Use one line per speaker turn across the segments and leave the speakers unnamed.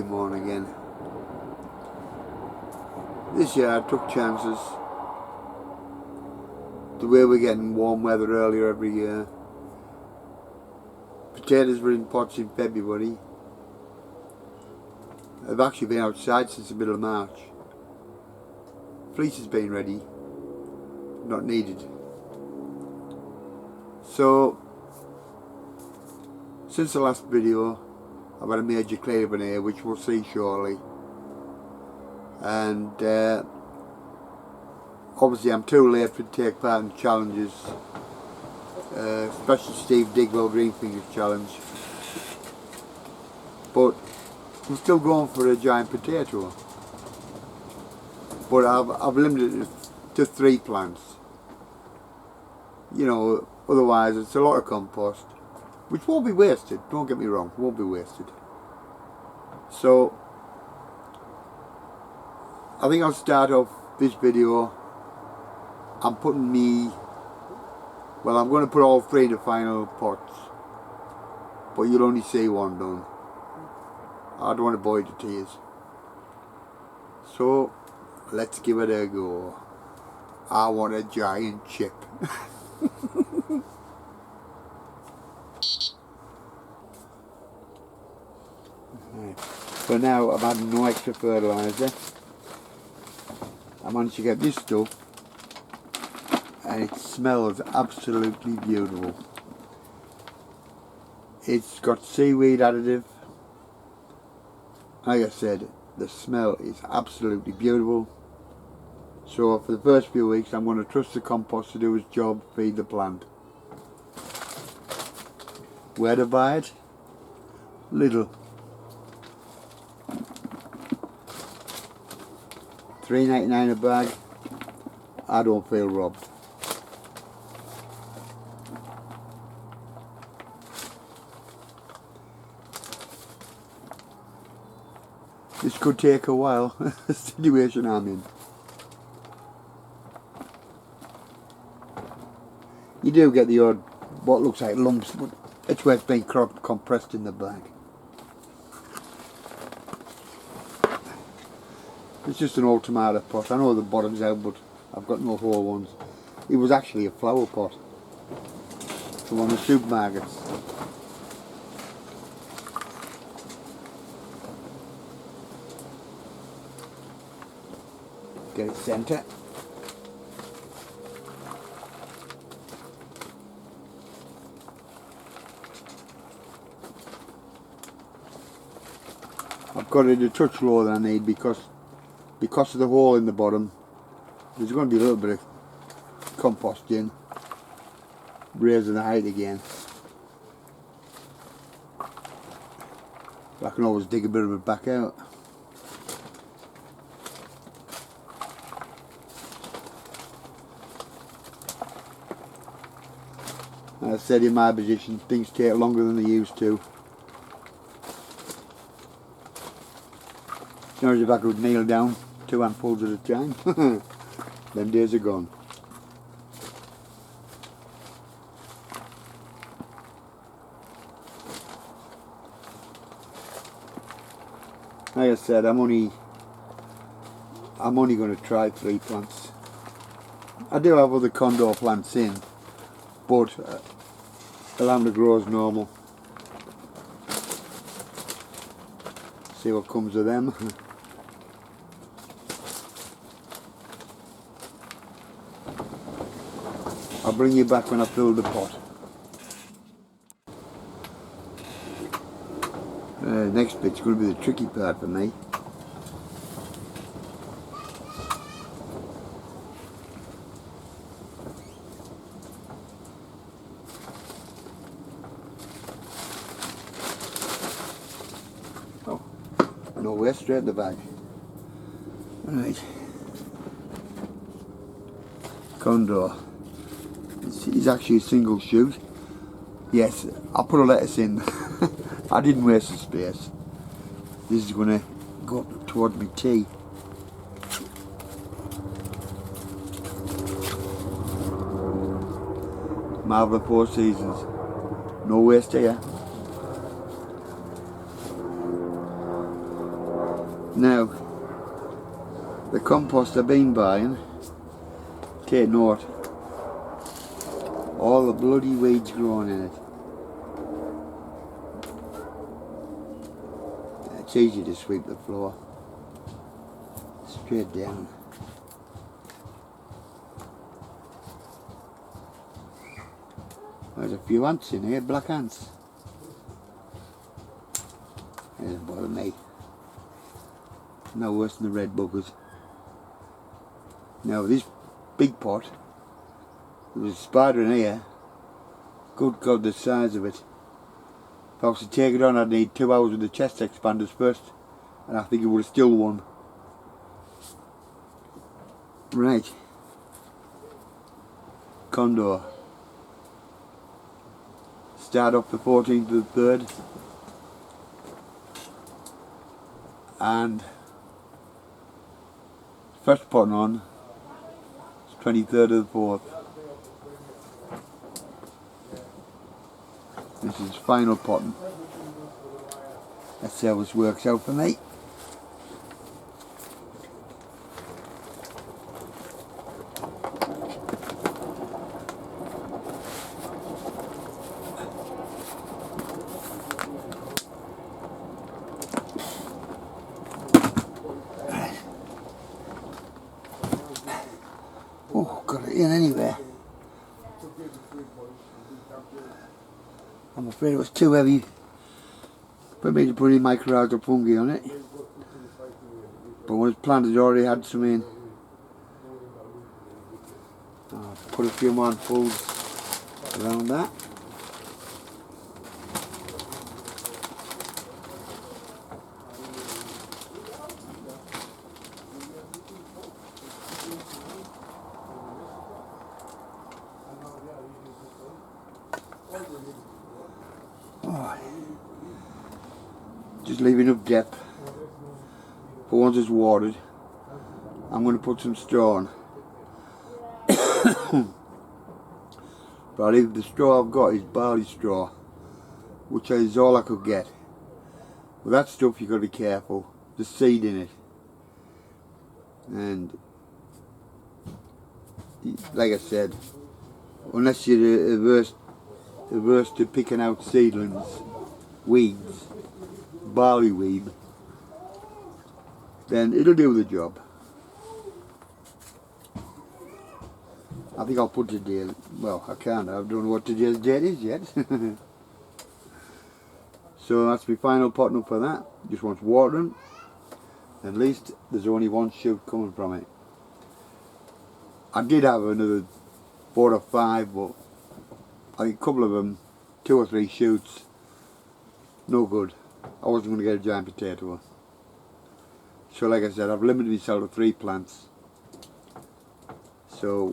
game on again. This year I took chances. The way we're getting warm weather earlier every year. Potatoes were in pots in February. I've actually been outside since the middle of March. Fleece has been ready, not needed. So, since the last video, I've had a major clearing here, which we'll see shortly. And obviously I'm too late to take part in challenges, especially Steve Digwell Greenfingers challenge. But I'm still going for a giant potato. But I've limited it to 3 plants. You know, otherwise it's a lot of compost, which won't be wasted, don't get me wrong, won't be wasted. So, I think I'll start off this video. I'm putting I'm going to put all 3 in the final pots, but you'll only see one done. I don't want to bore you to tears. So, let's give it a go. I want a giant chip. Right. For now, I've had no extra fertiliser. I managed to get this stuff, and it smells absolutely beautiful. It's got seaweed additive. Like I said, the smell is absolutely beautiful. So for the first few weeks I'm going to trust the compost to do its job, feed the plant. Where to buy it? Lidl. $3.99 a bag. I don't feel robbed. This could take a while, the situation I'm in. You do get the odd, what looks like lumps, but it's where it's been compressed in the bag. It's just an old tomato pot. I know the bottom's out, but I've got no whole ones. It was actually a flower pot from one of the supermarkets. Get it centre. I've got it a touch lower than I need because of the hole in the bottom. There's going to be a little bit of compost in, raising the height again. But I can always dig a bit of it back out. As I said, in my position, things take longer than they used to. It's not as if I could kneel down 2 handfuls at a time. Them days are gone. Like I said, I'm only going to try 3 plants. I do have other condor plants in, but allow them to grow as normal. See what comes of them. I'll bring you back when I fill the pot. Next bit's going to be the tricky part for me. Oh, no way, straight in the bag. Right. Condor. He's actually a single shoot. Yes, I'll put a lettuce in. I didn't waste the space. This is going to go towards my tea. Marvel 4 Seasons. No waste here. Now, the compost I've been buying, take note, all the bloody weeds growing in it. It's easy to sweep the floor, straight down. There's a few ants in here, black ants. They don't bother me. No worse than the red buggers. Now this big pot, there's a spider in here. Good God, the size of it. If I was to take it on, I'd need 2 hours with the chest expanders first, and I think it would have still won. Right. Condor. Start off the 14th of the 3rd. And first potting on is 23rd of the 4th. This is final potting. Let's see how this works out for me. Oh, got it in anywhere. I'm afraid it was too heavy for me to put any mycorrhizal fungi on it. But when it's planted, it already had some in. I'll put a few more handfuls around that. Oh, just leave enough depth for once it's watered. I'm going to put some straw on. But I leave the straw I've got is barley straw, which is all I could get. With that stuff you've got to be careful. There's seed in it, and like I said, unless you're averse to picking out seedlings, weeds, barley weed, then it'll do the job. I think I'll put today, well I can't, I don't know what today's date is yet. So that's my final potting up for that. Just wants watering. At least there's only one shoot coming from it. I did have another 4 or 5, but I think a couple of them, 2 or 3 shoots, no good. I wasn't going to get a giant potato. So like I said, I've limited myself to 3 plants. So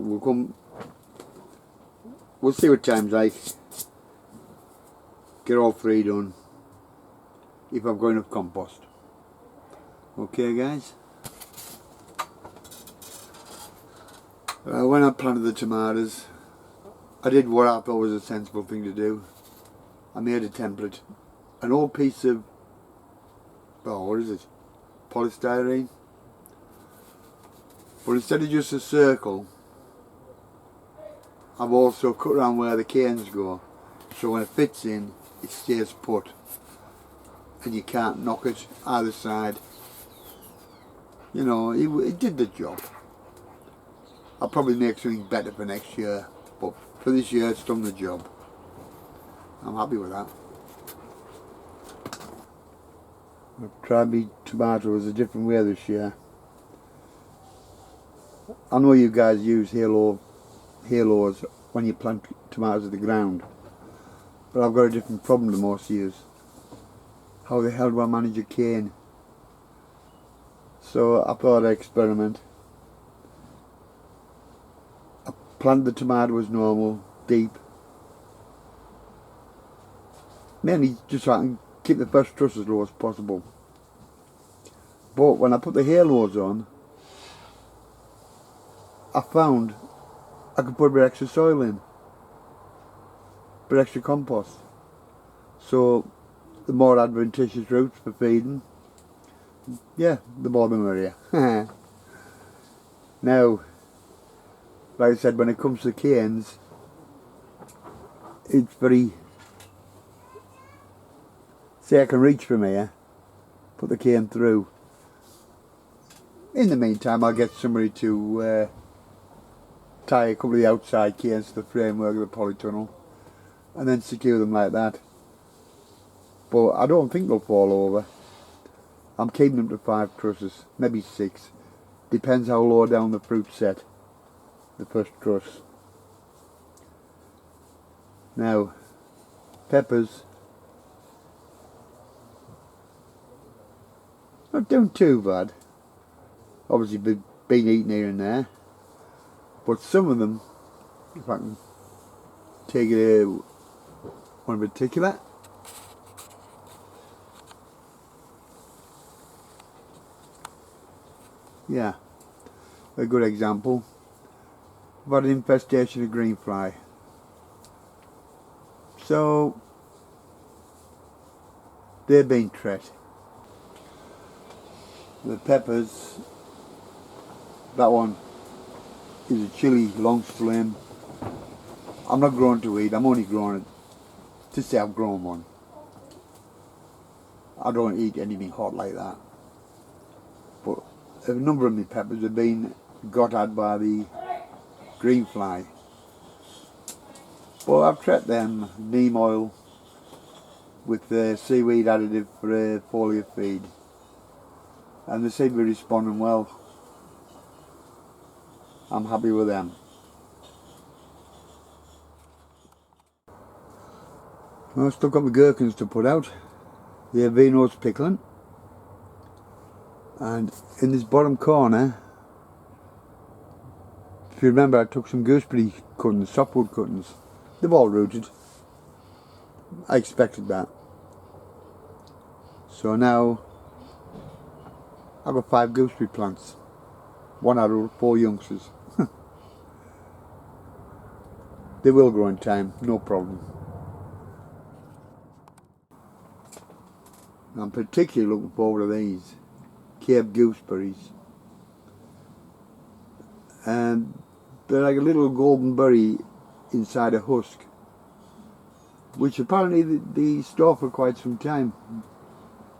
we'll see what time's like. Get all 3 done, if I've got enough compost. Okay guys? When I planted the tomatoes, I did what I thought was a sensible thing to do. I made a template, an old piece of, oh what is it, polystyrene. But instead of just a circle, I've also cut around where the canes go, so when it fits in, it stays put, and you can't knock it either side. You know, it did the job. I'll probably make something better for next year, but for this year it's done the job. I'm happy with that. I've tried my tomatoes a different way this year. I know you guys use halos when you plant tomatoes at the ground, but I've got a different problem than most of you. How the hell do I manage a cane? So I thought I'd experiment. I planted the tomatoes normal, deep. Mainly just so I can keep the first truss as low as possible. But when I put the halos on, I found I could put a bit extra soil in, a bit extra compost. So the more advantageous routes for feeding, yeah, the more the merrier. Now, like I said, when it comes to canes, it's very, say I can reach from here, put the cane through. In the meantime, I'll get somebody to tie a couple of the outside canes to the framework of the polytunnel and then secure them like that. But I don't think they'll fall over. I'm keeping them to 5 trusses, maybe 6. Depends how low down the fruit's set, the first truss. Now, peppers, not doing too bad. Obviously been eaten here and there, but some of them, if I can take it one in particular, yeah, a good example. I've had an infestation of green fly, so they're being treated. The peppers, that one is a chili long flame. I'm not growing to eat, I'm only growing it to say I've grown one. I don't eat anything hot like that. But a number of my peppers have been got at by the green fly. But I've treated them neem oil with seaweed additive for foliar feed, and they seem to be responding well. I'm happy with them. I've still got my gherkins to put out. The vino's pickling, and in this bottom corner, if you remember, I took some gooseberry cuttings, softwood cuttings. They've all rooted. I expected that. So now I've got 5 gooseberry plants, 1 adult, 4 youngsters. They will grow in time, no problem. I'm particularly looking forward to these Cape gooseberries, and they're like a little golden berry inside a husk, which apparently they store for quite some time.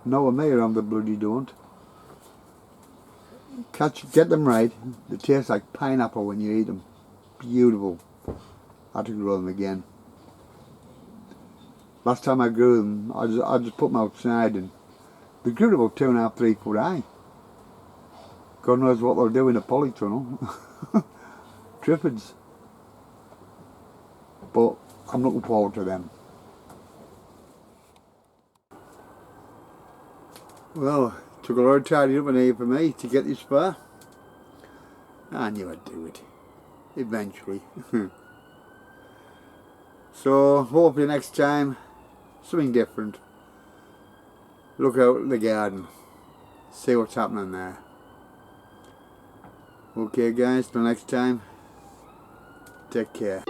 No one may around the bloody don't. Get them right, they taste like pineapple when you eat them. Beautiful. I had to grow them again. Last time I grew them, I just put them outside, and they grew about 2.5 to 3 foot high. God knows what they'll do in a polytunnel. Triffids. But I'm looking forward to them. Well, it took a lot of tidying up in here for me to get this far. I knew I'd do it. Eventually. So, hopefully next time, something different. Look out in the garden. See what's happening there. Okay guys, till next time. Take care.